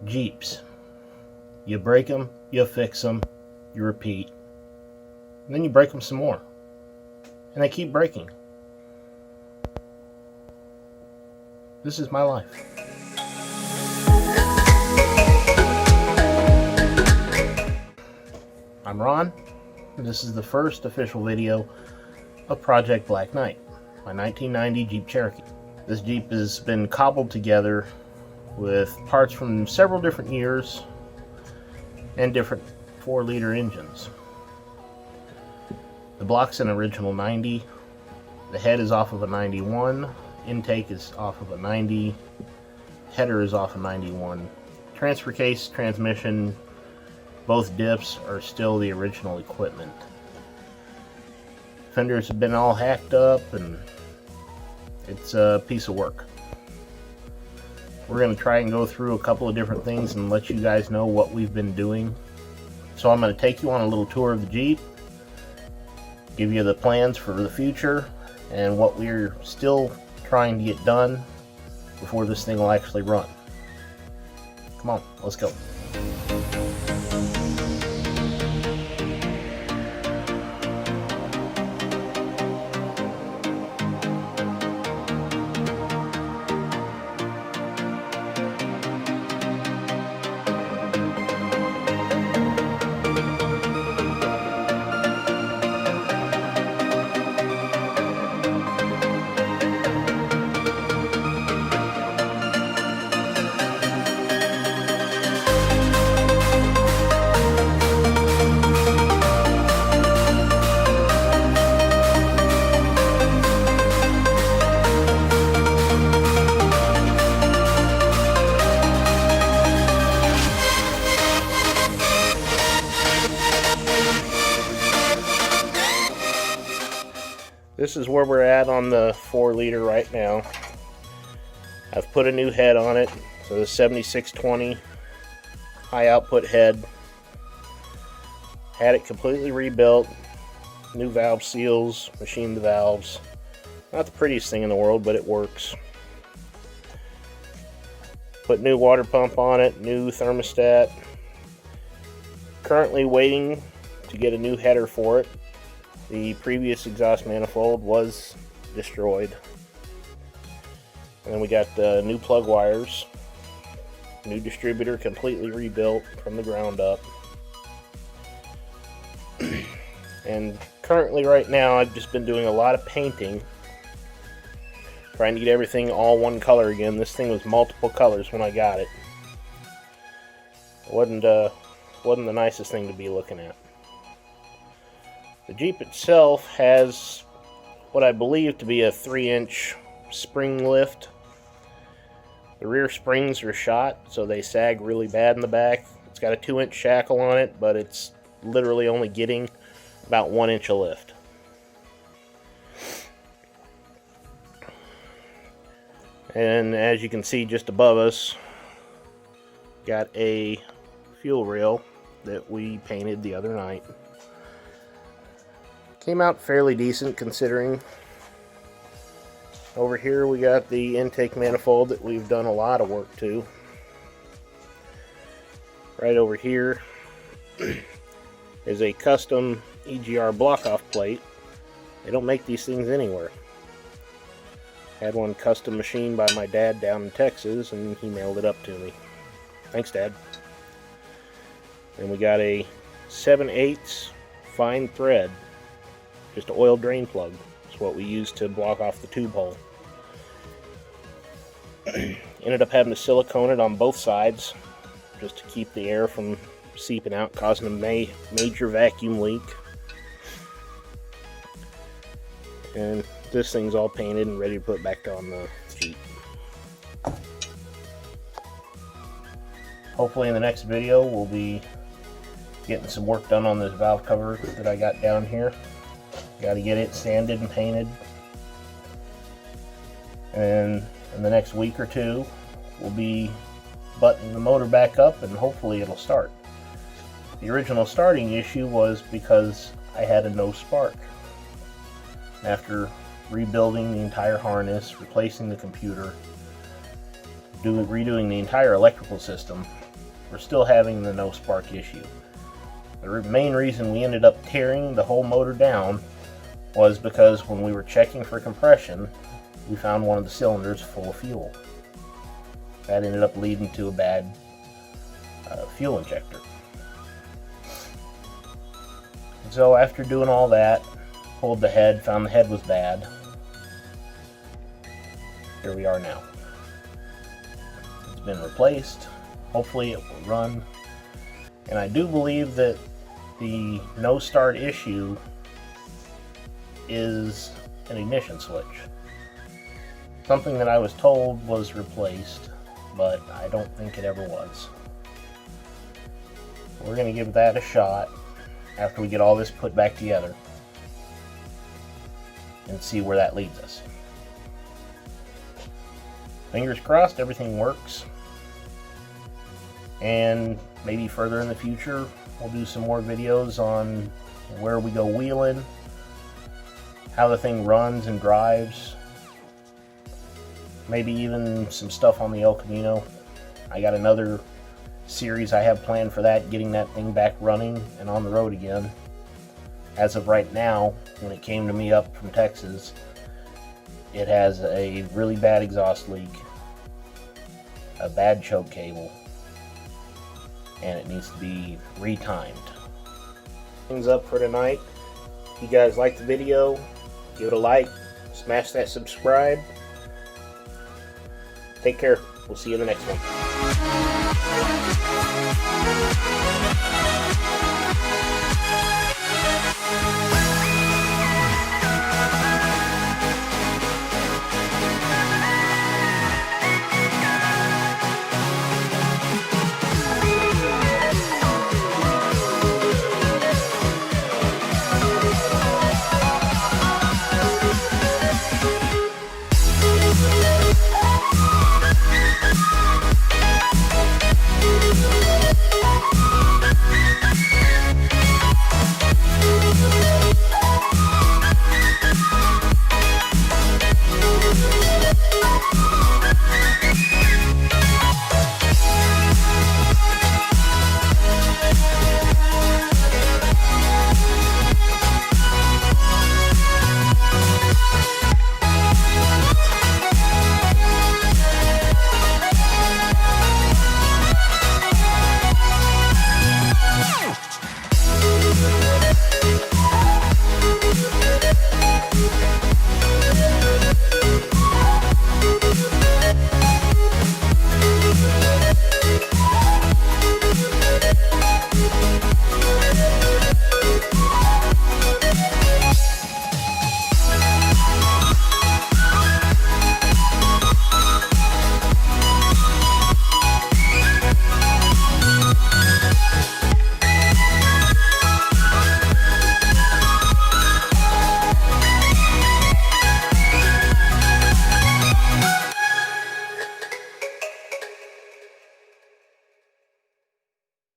Jeeps. You break them, you fix them, you repeat, and then you break them some more. And they keep breaking. This is my life. I'm Ron. This is the first official video of Project Black Knight, my 1990 Jeep Cherokee. This Jeep has been cobbled together with parts from several different years and different 4-liter engines. The block's an original 90, the head is off of a 91, intake is off of a 90, header is off a 91. Transfer case, transmission, both dips are still the original equipment. Fenders have been all hacked up and it's a piece of work. We're going to try and go through a couple of different things and let you guys know what we've been doing. So I'm going to take you on a little tour of the Jeep, give you the plans for the future and what we're still trying to get done before this thing will actually run. Come on, let's go. This is where we're at on the 4-liter right now. I've put a new head on it, so the 7620 high output head. Had it completely rebuilt, new valve seals, machined the valves. Not the prettiest thing in the world, but it works. Put new water pump on it, new thermostat. Currently waiting to get a new header for it. The previous exhaust manifold was destroyed. And then we got the new plug wires, new distributor completely rebuilt from the ground up. And currently right now I've just been doing a lot of painting, trying to get everything all one color again. This thing was multiple colors when I got it. It wasn't the nicest thing to be looking at. The Jeep itself has what I believe to be a 3-inch spring lift. The rear springs are shot, so they sag really bad in the back. It's got a 2-inch shackle on it, but it's literally only getting about 1 inch of lift. And as you can see just above us, got a fuel rail that we painted the other night. Came out fairly decent considering. Over here we got the intake manifold that we've done a lot of work to. Right over here is a custom EGR block-off plate. They don't make these things anywhere. Had one custom machined by my dad down in Texas and he mailed it up to me. Thanks, Dad. And we got a 7/8 fine thread. Just an oil drain plug. It's what we use to block off the tube hole. Ended up having to silicone it on both sides just to keep the air from seeping out, causing a major vacuum leak. And this thing's all painted and ready to put back on the Jeep. Hopefully in the next video we'll be getting some work done on this valve cover that I got down here. Got to get it sanded and painted, and in the next week or two we'll be buttoning the motor back up and hopefully it'll start. The original starting issue was because I had a no spark. After rebuilding the entire harness, replacing the computer, redoing the entire electrical system, we're still having the no spark issue. The main reason we ended up tearing the whole motor down was because when we were checking for compression, we found one of the cylinders full of fuel. That ended up leading to a bad fuel injector. So after doing all that, pulled the head, found the head was bad. Here we are now. It's been replaced. Hopefully it will run. And I do believe that the no start issue is an ignition switch. Something that I was told was replaced, but I don't think it ever was. We're going to give that a shot after we get all this put back together and see where that leads us. Fingers crossed everything works, and maybe further in the future we'll do some more videos on where we go wheeling, how the thing runs and drives, maybe even some stuff on the El Camino. I got another series I have planned for that, getting that thing back running and on the road again. As of right now, when it came to me up from Texas, it has a really bad exhaust leak, a bad choke cable, and it needs to be retimed. Things up for tonight. If you guys like the video, give it a like, smash that subscribe. Take care. We'll see you in the next one.